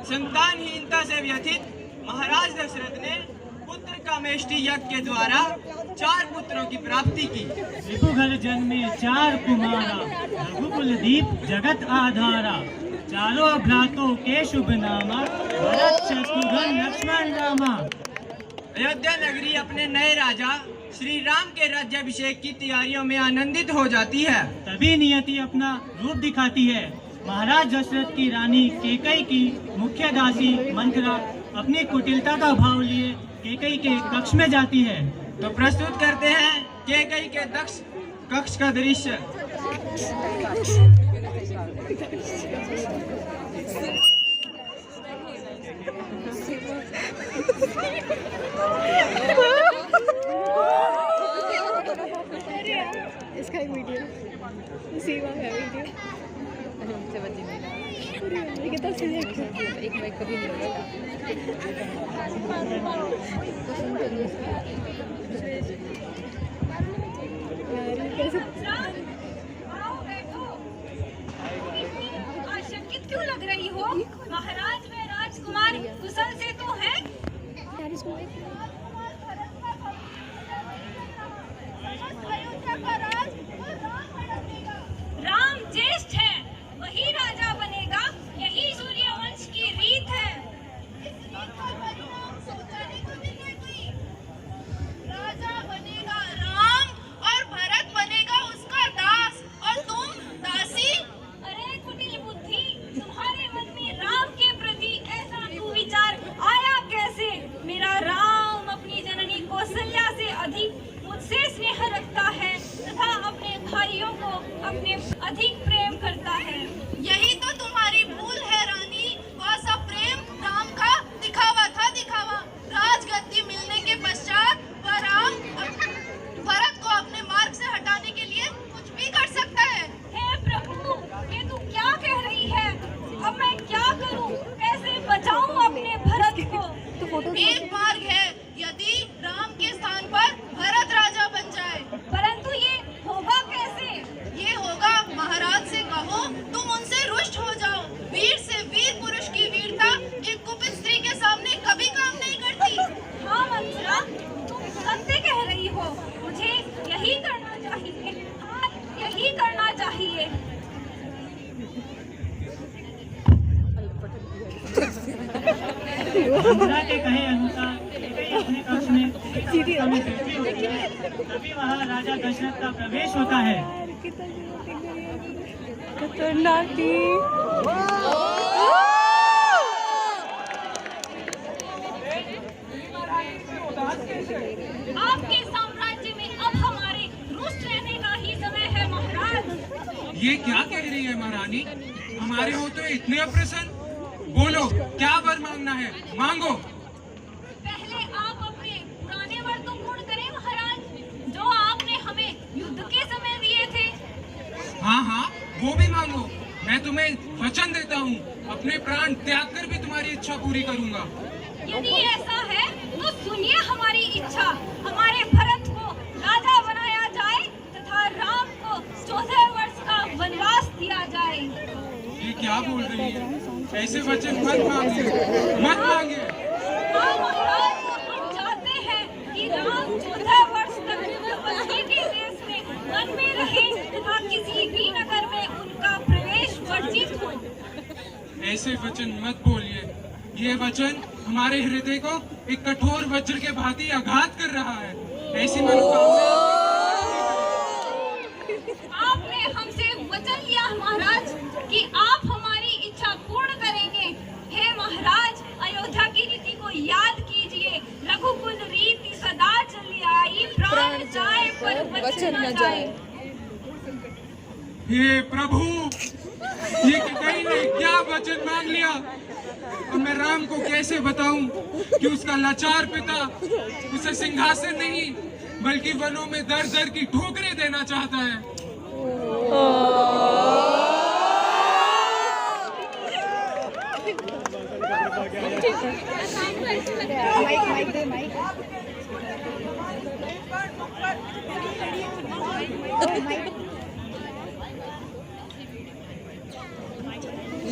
संतानहीनता से व्यथित महाराज दशरथ ने पुत्र कामेष्टि यज्ञ के द्वारा 4 पुत्रों की प्राप्ति की। रिपुघर जन्मे 4 कुमारा, रघुकुल दीप जगत आधारा। चारों भ्रातों के शुभ नामा, भरत शत्रुघ्न लक्ष्मण रामा। अयोध्या नगरी अपने नए राजा श्री राम के राज्याभिषेक की तैयारियों में आनंदित हो जाती है। तभी नियति अपना रूप दिखाती है। महाराज दशरथ की रानी कैकेयी की मुख्य दासी मंथरा अपनी कुटिलता का भाव लिए कैकेयी के कक्ष में जाती है। तो प्रस्तुत करते हैं कैकेयी के कक्ष का दृश्य। इसका एक वीडियो सीमा है वीडियो हमसे बची ये कितना सही है। एक माइक कभी नहीं होगा कैसे आशंकित क्यों लग रही हो? महाराज व राजकुमार कुशल से तो हैं? राम ज्येष्ठ है, वही राजा बनेगा, यही सूर्यवंश की रीत है। राजा बनेगा राम और भरत बनेगा उसका दास और तुम दासी। अरे कुटिल बुद्धि, तुम्हारे मन में राम के प्रति ऐसा कुविचार आया कैसे? मेरा राम अपनी जननी कौशल्या से अधिक मुझसे स्नेह रखता है तथा अपने भाइयों को अपने अधिक प्रेम करता है। यही तो तुम्हारी भूल है रानी। वह सब प्रेम राम का दिखावा था, दिखावा। राजगद्दी मिलने के पश्चात वह राम भरत को अपने मार्ग से हटाने के लिए कुछ भी कर सकता है। हे प्रभु, ये तू क्या कह रही है? अब मैं क्या करूं? कैसे बचाऊं अपने भरत को? एक मार्ग है, यदि राम के स्थान पर भरत राजा बन जाए। परंतु ये होगा कैसे? ये होगा, महाराज से कहो तुम उनसे रुष्ट हो जाओ। वीर से वीर पुरुष की वीरता एक कुपित स्त्री के सामने कभी काम नहीं करती। हाँ मंथरा, तुम सत्य कह रही हो। मुझे यही करना चाहिए। हाँ, यही करना चाहिए। मंथरा के कहे अनुसार कैकेयी अपने कक्ष में बैठी होती है। तभी वहाँ राजा दशरथ का प्रवेश होता है। खतरनाक थी। आपके साम्राज्य में अब हमारे रुष्ट रहने का ही समय है महाराज। ये क्या कह रही है महारानी? हमारे हो तो इतने अप्रसन्न। बोलो, क्या वर मांगना है? मांगो। पहले आप अपने पुराने वर तो पूर्ण करें महाराज, जो आपने हमें युद्ध के समय दिए थे। हाँ हाँ, वो भी मांगो। मैं तुम्हें वचन देता हूँ, अपने प्राण त्याग कर भी तुम्हारी इच्छा पूरी करूँगा। यदि ऐसा है तो सुनिए हमारी इच्छा। हमारे भरत को राजा बनाया जाए तथा राम को 14 वर्ष का वनवास दिया जाए। ये क्या बोल रही है? ऐसे वचन मत मांगे, मत मांगे। हाँ महाराज, हम चाहते हैं कि राम 14 वर्ष तक तपस्वी के देश में वन में रहे तथा किसी भी नगर में उनका प्रवेश वर्जित हो। ऐसे वचन मत बोलिए। ये वचन हमारे हृदय को एक कठोर वज्र के भांति आघात कर रहा है। ऐसी मनोकामना आपने हमसे वचन लिया महाराज कि आप हमारी इच्छा पूर्ण करेंगे। हे महाराज, अयोध्या की रीति को याद कीजिए। रघुकुल रीति सदा चली आई, प्राण जाए पर वचन न जाए। हे प्रभु, ये कैकेयी ने क्या वचन मांग लिया? अब मैं राम को कैसे बताऊं कि उसका लाचार पिता उसे सिंहासन नहीं बल्कि वनों में दर दर की ठोकरें देना चाहता है।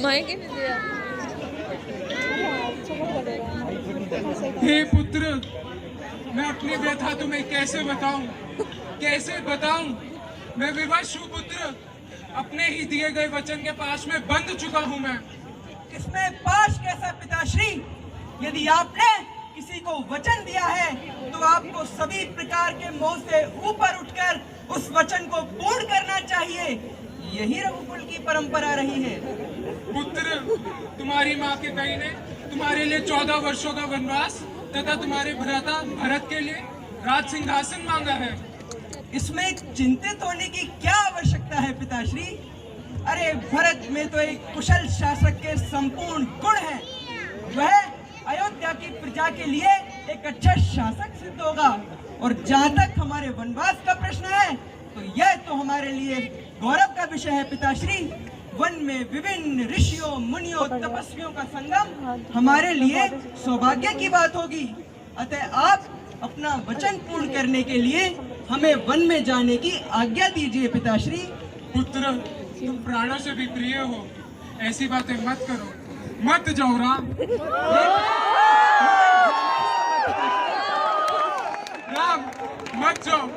माइक नहीं दिया। हे पुत्र, मैं अपनी व्यथा तुम्हें कैसे बताऊं? मैं विवश हूँ पुत्र, अपने ही दिए गए वचन के पास में बंध चुका हूँ मैं। इसमें पाश कैसा पिताश्री? यदि आपने किसी को वचन दिया है तो आपको सभी प्रकार के मोह से ऊपर उठकर उस वचन को पूर्ण करना चाहिए। यही रघुकुल की परंपरा रही है। पुत्र, तुम्हारी माँ के कई ने तुम्हारे लिए 14 वर्षों का वनवास तथा तुम्हारे भ्राता भरत के लिए राज सिंहासन मांगा है। इसमें चिंतित होने की क्या आवश्यकता है पिताश्री? अरे भरत में तो एक कुशल शासक के संपूर्ण गुण हैं। वह अयोध्या की प्रजा के लिए एक अच्छा शासक सिद्ध होगा। और जहाँ तक हमारे वनवास का प्रश्न है तो यह तो हमारे लिए गौरव का विषय है पिताश्री। वन में विभिन्न ऋषियों, मुनियों, तपस्वियों का संगम हमारे लिए सौभाग्य की बात होगी। अतः आप अपना वचन पूर्ण करने के लिए हमें वन में जाने की आज्ञा दीजिए पिताश्री। पुत्र, तुम प्राणों से भी प्रिय हो, ऐसी बातें मत करो, मत जाओ राम। राम, मत जाओ।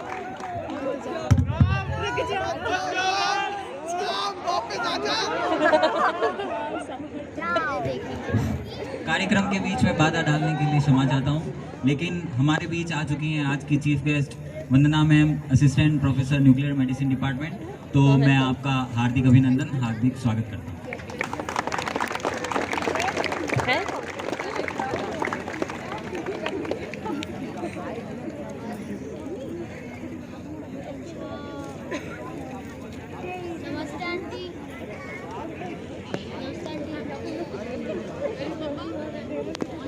कार्यक्रम के बीच में बाधा डालने के लिए क्षमा चाहता हूँ, लेकिन हमारे बीच आ चुकी हैं आज की chief guest Vandana ma'am, assistant professor nuclear medicine department. तो मैं आपका हार्दिक अभिनंदन, हार्दिक स्वागत करता हूँ। नमस्ते आंटी।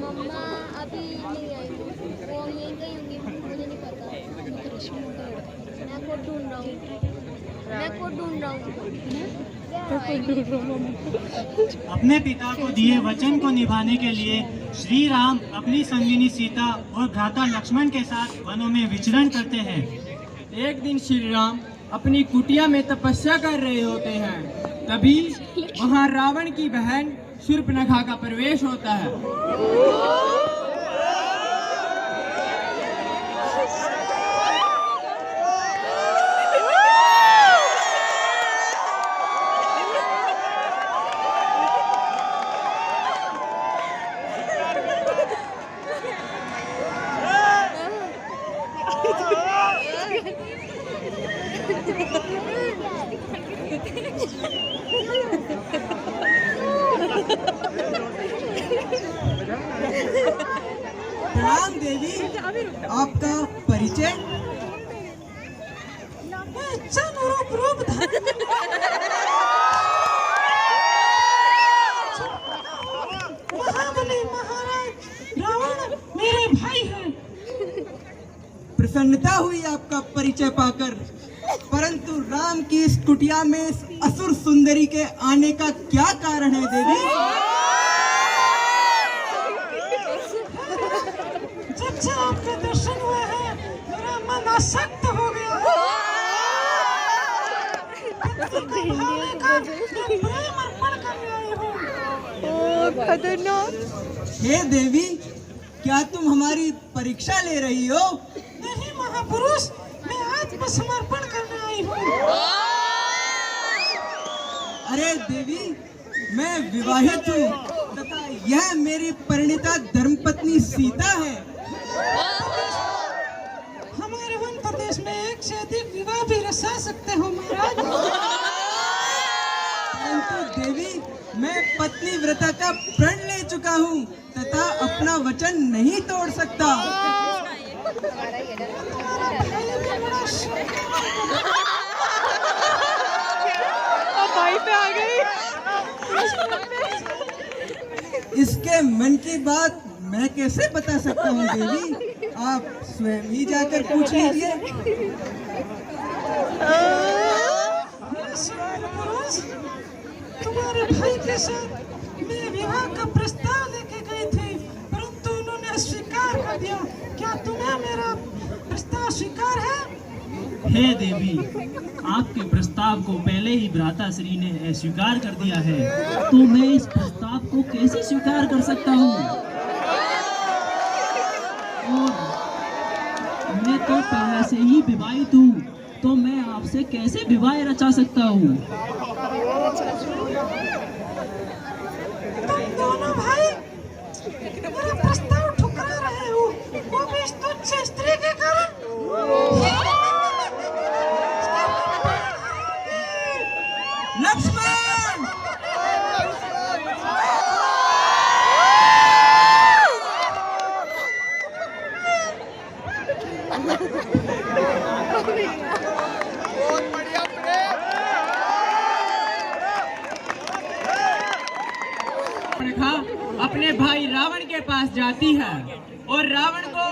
मम्मा अभी नहीं आई, वो यहीं गई होंगी, मुझे नहीं पता। मैं खुद ढूंढ रहा हूँ। अपने पिता को दिए वचन को निभाने के लिए श्री राम अपनी संगिनी सीता और भ्राता लक्ष्मण के साथ वनों में विचरण करते हैं। एक दिन श्री राम अपनी कुटिया में तपस्या कर रहे होते हैं, तभी वहां रावण की बहन शूर्पणखा का प्रवेश होता है। प्रणाम देवी, आपका परिचय? महाबली महाराज रावण मेरे भाई हैं। प्रसन्नता हुई आपका परिचय पाकर, परंतु राम की इस कुटिया में इस असुर सुंदरी के आने का क्या कारण है देवी? जब से आपके दर्शन हुए हैं मेरा मन आसक्त हो गया। प्रेम अर्पण करने आई हूँ। खतरनाक। हे देवी, क्या तुम हमारी परीक्षा ले रही हो? नहीं महापुरुष, मैं आत्मसमर्पण करने आई हूँ। अरे देवी, मैं विवाहित हूँ तथा यह मेरी परिणीता धर्मपत्नी सीता है। हमारे वन प्रदेश में एक से अधिक विवाह भी रचा सकते हो महाराज। परंतु देवी, मैं पत्नी व्रता का प्रण ले चुका हूँ तथा अपना वचन नहीं तोड़ सकता। भाई पे आ गई। इसके मन की बात मैं कैसे बता सकता हूँ देवी? आप स्वयं ही जाकर पूछ लीजिए। तुम्हारे भाई के साथ मैं विवाह का प्रस्ताव लेके गई थी, परंतु उन्होंने अस्वीकार कर दिया। क्या तुम्हें मेरा प्रस्ताव स्वीकार है? हे देवी, आपके प्रस्ताव को पहले ही भ्राता श्री ने अस्वीकार कर दिया है, तो मैं इस प्रस्ताव को कैसे स्वीकार कर सकता हूँ? तो पहले से ही विवाहित हूँ, तो मैं आपसे कैसे विवाह रचा सकता हूँ? तुम दोनों भाई मेरा प्रस्ताव ठुकरा रहे हो, वो भी इस तुच्छ स्त्री के कारण। लक्ष्मण! रेखा अपने भाई रावण के पास जाती है और रावण को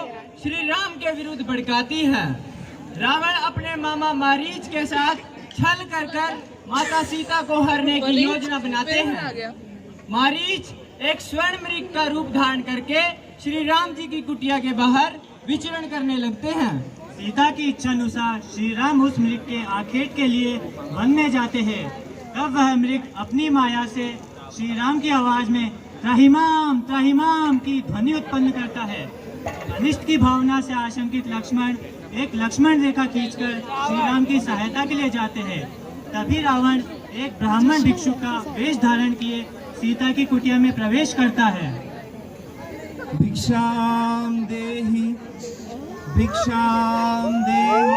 श्री राम के विरुद्ध भड़काती है। रावण अपने मामा मारीच के साथ छल कर माता सीता को हरने की योजना बनाते हैं। मारीच एक स्वर्ण मृग का रूप धारण करके श्री राम जी की कुटिया के बाहर विचरण करने लगते हैं। सीता की इच्छा अनुसार श्री राम उस मृग के आखेट के लिए वन में जाते हैं। तब वह मृग अपनी माया से श्री राम की आवाज में त्राहिमाम त्राहिमाम की ध्वनि उत्पन्न करता है। अनिष्ट की भावना से आशंकित लक्ष्मण एक लक्ष्मण रेखा खींचकर श्री राम की सहायता के लिए जाते हैं। तभी रावण एक ब्राह्मण भिक्षु का वेश धारण किए सीता की कुटिया में प्रवेश करता है। भिक्षाम देहि भिक्षाम देहि।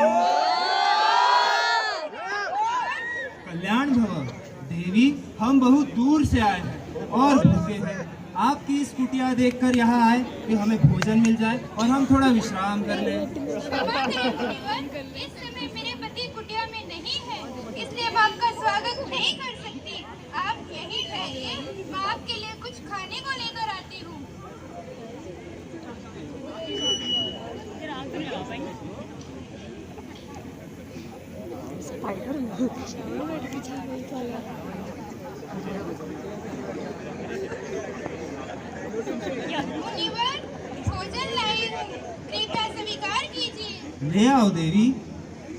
कल्याण भव देवी, हम बहुत दूर से आए हैं और भूखे हैं। आपकी इस कुटिया देखकर यहाँ आए कि हमें भोजन मिल जाए और हम थोड़ा विश्राम कर लें। इस समय मेरे पति कुटिया में नहीं है, इसलिए मैं आपका स्वागत नहीं कर सकती। आप यहीं ठहरिए, मैं आपके लिए कुछ खाने को लेकर आती हूँ। मुनिवर, भोजन लाई हूँ, कृपया स्वीकार कीजिए। ले आओ देवी।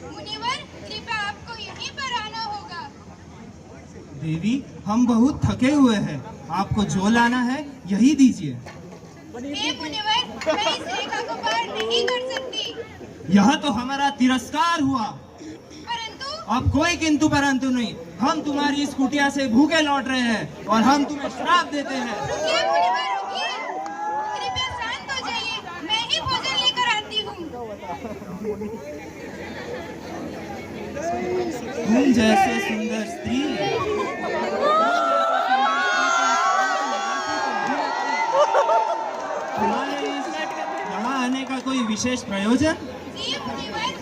मुनिवर, कृपया आपको यहीं पर आना होगा। देवी, हम बहुत थके हुए हैं, आपको जो लाना है यही दीजिए। हे मुनिवर, मैं इस रेखा को पार नहीं कर सकती। यह तो हमारा तिरस्कार हुआ। परंतु अब कोई किंतु परंतु नहीं, हम तुम्हारी इस कुटिया से भूखे लौट रहे हैं और हम तुम्हें श्राप देते हैं। रुकिए मुनिवर, रुकिए। कृपया शांत हो जाइए, मैं ही भोजन लेकर आती हूँ। तुम जैसे सुंदर स्त्री तुम्हारे यहाँ आने का कोई विशेष प्रयोजन? जी मुनिवर,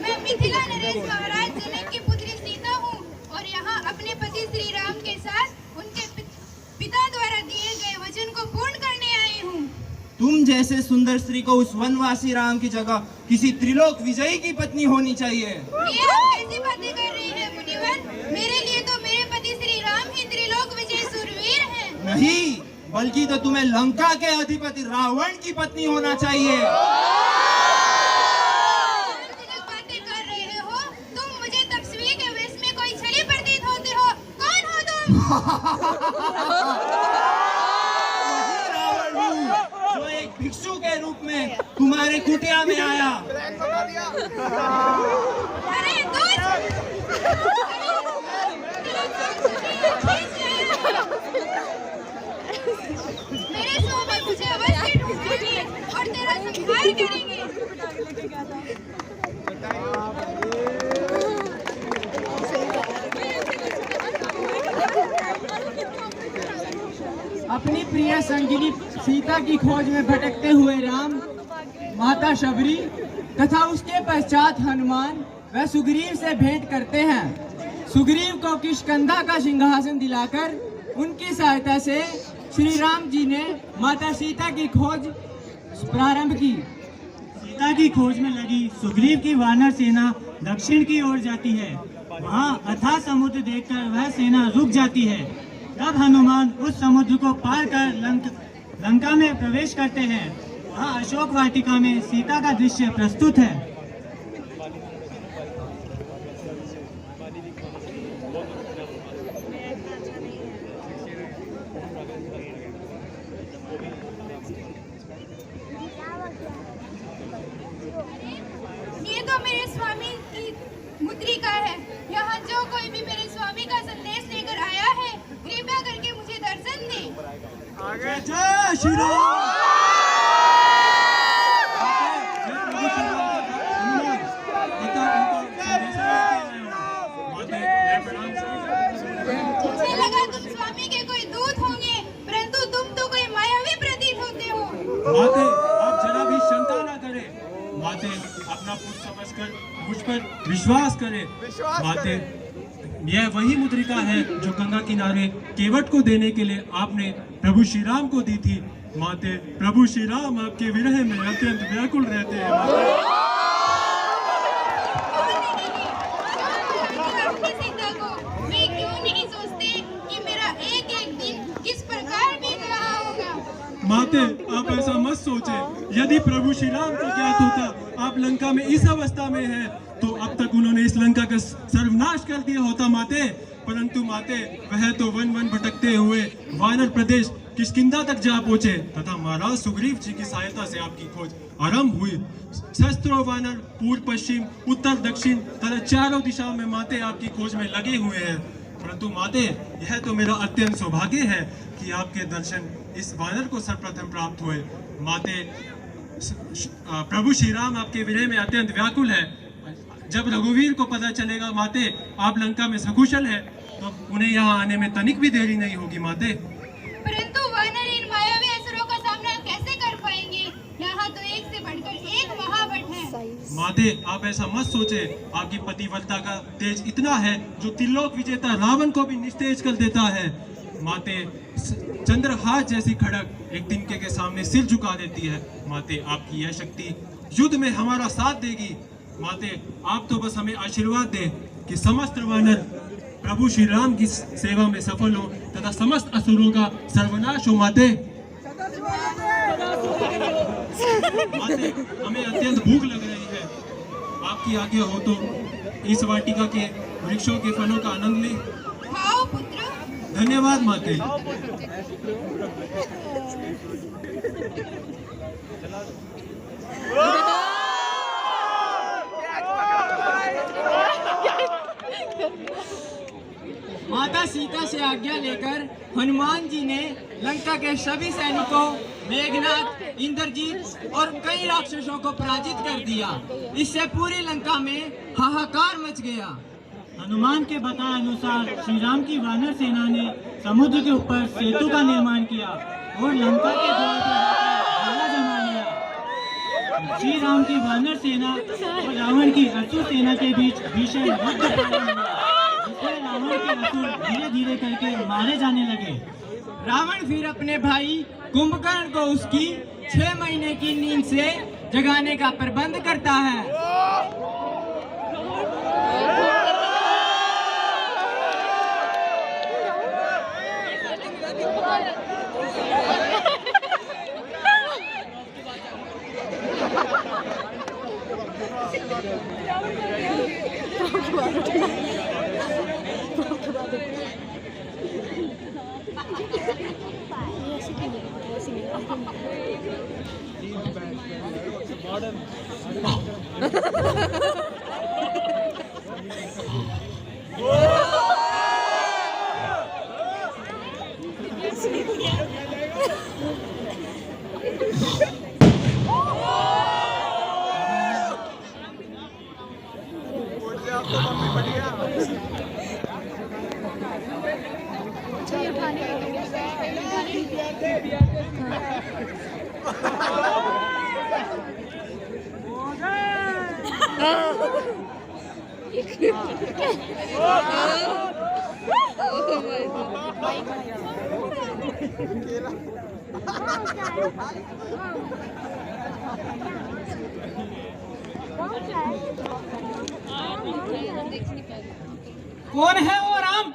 मैं मिथिला नरेश महाराज जनक की पुत्री सीता हूँ और यहाँ अपने पति श्री राम के साथ उनके पिता द्वारा दिए गए वचन को पूर्ण करने आई हूँ। तुम जैसे सुंदर स्त्री को उस वनवासी राम की जगह किसी त्रिलोक विजयी की पत्नी होनी चाहिए। ये आप कैसी बातें कर रही हैं मुनिवर? मेरे लिए तो मेरे पति श्री राम ही त्रिलोक विजयी सूरवीर हैं। नहीं, बल्कि तो तुम्हें लंका के अधिपति रावण की पत्नी होना चाहिए। बातें कर रहे हो तुम, मुझे तपस्वी के वेश में कोई छली प्रतीत होते हो। कौन हो तुम? रावण हूँ, जो एक भिक्षु के रूप में तुम्हारे कुटिया में आया। अरे मेरे सो में मुझे अवश्य ढूंढेंगे और तेरा संहार करेंगे। अपनी प्रिय संगिनी सीता की खोज में भटकते हुए राम, माता शबरी तथा उसके पश्चात हनुमान व सुग्रीव से भेंट करते हैं। सुग्रीव को किष्किंधा का सिंहासन दिलाकर उनकी सहायता से श्री राम जी ने माता सीता की खोज प्रारंभ की। सीता की खोज में लगी सुग्रीव की वानर सेना दक्षिण की ओर जाती है। वहाँ अथाह समुद्र देखकर वह सेना रुक जाती है। तब हनुमान उस समुद्र को पार कर लंका में प्रवेश करते हैं। वहाँ अशोक वाटिका में सीता का दृश्य प्रस्तुत है। जय श्री राम। मुझे लगा तुम स्वामी के कोई दूत होंगे, परंतु तुम तो कोई मायावी प्रतीत होते हो। माते, आप जरा भी शंका ना करें। माते, अपना पुत्र समझकर मुझ पर विश्वास करें। माते, यह वही मुद्रिका है जो गंगा किनारे केवट को देने के लिए आपने प्रभु श्री राम को दी थी। माते, प्रभु श्री राम आपके विरह में अत्यंत व्याकुल रहते हैं। अपनी सीता को वे क्यों नहीं सोचते कि मेरा एक एक दिन किस प्रकार बीत रहा होगा। माते, आप ऐसा मत सोचे। यदि प्रभु श्री राम को ज्ञात होता आप लंका में इस अवस्था में हैं, तो अब तक उन्होंने इस लंका का सर्वनाश कर दिया होता माते। परंतु माते, वह तो वन वन भटकते हुए वानर प्रदेश किष्किंधा तक जा पहुंचे तथा महाराज सुग्रीव जी की सहायता से आपकी खोज आरंभ हुई। शस्त्रों वानर पूर्व पश्चिम उत्तर दक्षिण तथा चारों दिशाओं में माते आपकी खोज में लगे हुए हैं। परंतु माते, यह तो मेरा अत्यंत सौभाग्य है कि आपके दर्शन इस वानर को सर्वप्रथम प्राप्त हुए। माते, प्रभु श्री राम आपके विरह में अत्यंत व्याकुल है। जब रघुवीर को पता चलेगा माते आप लंका में सकुशल है, तो उन्हें यहाँ आने में तनिक भी देरी नहीं होगी माते। परंतु वानर इन मायावी असुरों का सामना कैसे कर पाएंगे? यहाँ तो एक से बढ़कर एक महावट है। माते, आप ऐसा मत सोचे। आपकी पतिव्रता का तेज इतना है जो त्रिलोक विजेता रावण को भी निस्तेज कर देता है। माते, चंद्रहास जैसी खड़क एक तिनके के सामने सिर झुका देती है। माते, आपकी यह शक्ति युद्ध में हमारा साथ देगी। माते, आप तो बस हमें आशीर्वाद दें कि समस्त वानर प्रभु श्री राम की सेवा में सफल हो तथा समस्त असुरों का सर्वनाश हो। माते, माते, हमें अत्यंत भूख लग रही है। आपकी आज्ञा हो तो इस वाटिका के वृक्षों के फलों का आनंद लें। खाओ पुत्र। धन्यवाद माते। माता सीता से आज्ञा लेकर हनुमान जी ने लंका के सभी सैनिकों मेघनाथ, इंद्रजीत और कई राक्षसों को पराजित कर दिया। इससे पूरी लंका में हाहाकार मच गया। हनुमान के बताए अनुसार श्री राम की वानर सेना ने समुद्र के ऊपर सेतु का निर्माण किया और लंका के द्वार पर हमला जमा लिया। श्री राम की वानर सेना और रावण की असुर सेना के बीच भीषण युद्ध प्रारंभ हुआ, जिसमें रावण के असुर धीरे धीरे करके मारे जाने लगे। रावण फिर अपने भाई कुंभकर्ण को उसकी 6 महीने की नींद से जगाने का प्रबंध करता है। कौन है वो राम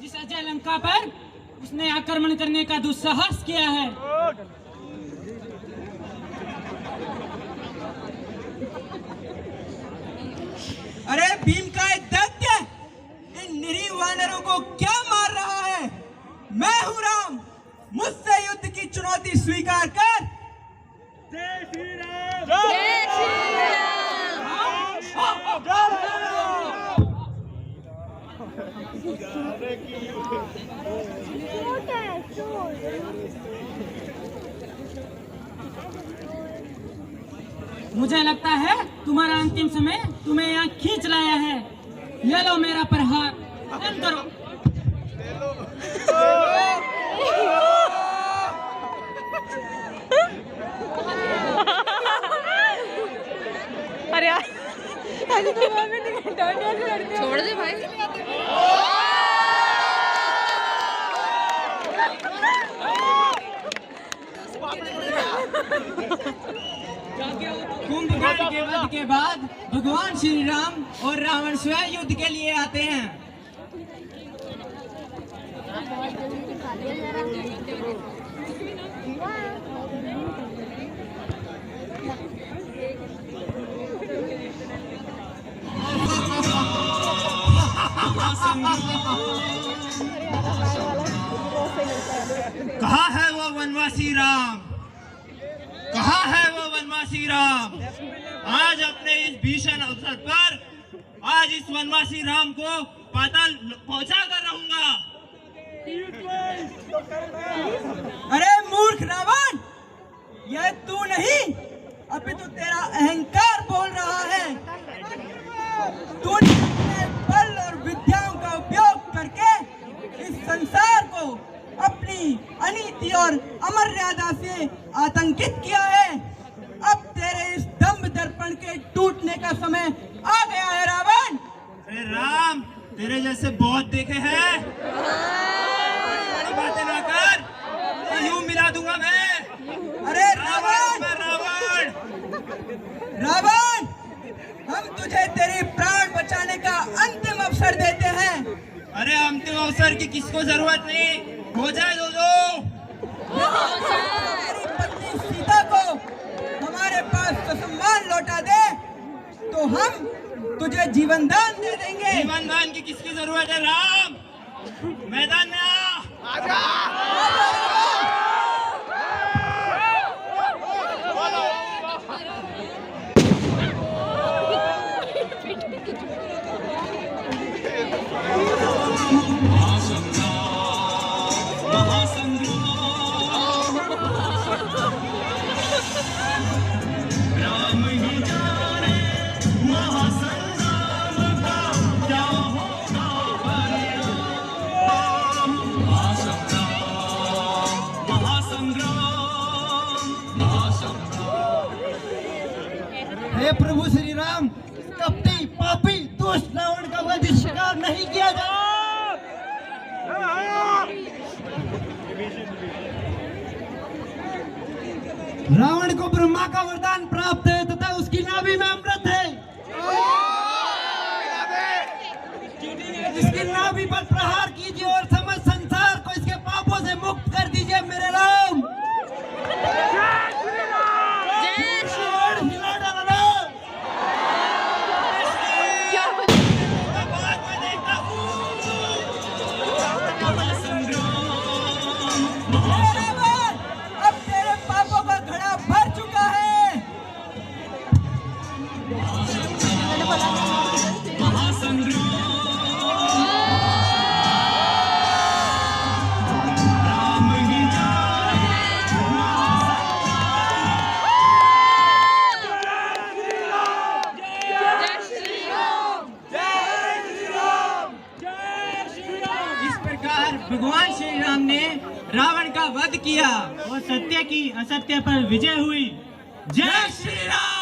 जिस अजय लंका पर उसने आक्रमण करने का दुस्साहस किया है? अरे भीम का एक दैत्य इन निरीह वानरों को क्या मार रहा है? मैं हूं राम, मुझसे युद्ध की चुनौती स्वीकार कर। जय श्री राम। जय श्री राम। मुझे लगता है तुम्हारा अंतिम समय तुम्हें यहाँ खींच लाया है। ले लो मेरा प्रहार, बंद करो। अरे यार छोड़ दे भाई। कुंभकर्ण के वध के बाद भगवान श्री राम और रावण स्वयं युद्ध के लिए आते हैं। कहाँ है वो वनवासी राम? कहाँ है वो वनवासी राम? आज अपने इस भीषण अवसर पर आज इस वनवासी राम को पाताल पहुंचा कर रहूंगा। अरे मूर्ख रावण, यह तू नहीं अपितु तेरा अहंकार बोल रहा है। तूने अपने बल और विद्याओं का उपयोग करके इस संसार को अपनी अनीति और अमर्यादा से आतंकित किया है। अब तेरे इस दंभ दर्पण के टूटने का समय आ गया है रावण। अरे राम, तेरे जैसे बहुत देखे हैं। बड़ी बातें ना कर, तो यूं मिला दूंगा मैं। अरे रावण, रावण, हम तुझे तेरी प्राण बचाने का अंतिम अवसर देते हैं। अरे अंतिम अवसर की किसको जरूरत नहीं, हो जाए दो। तेरी पत्नी सीता को हमारे पास सम्मान लौटा दे तो हम तुझे जीवन दान दे देंगे। जीवन दान की किसकी जरूरत है राम? मैदान में आ। हे प्रभु श्री राम, कपटी पापी दुष्ट रावण का वध स्वीकार नहीं किया जाए। रावण को ब्रह्मा का वरदान प्राप्त है तथा उसकी नाभि में अमृत है। इसकी नाभि पर प्रहार कीजिए और समस्त संसार को इसके पापों से मुक्त कर दीजिए मेरे राम। अब तेरे पापों का घड़ा भर चुका है। भगवान श्री राम ने रावण का वध किया और सत्य की असत्य पर विजय हुई। जय श्री राम।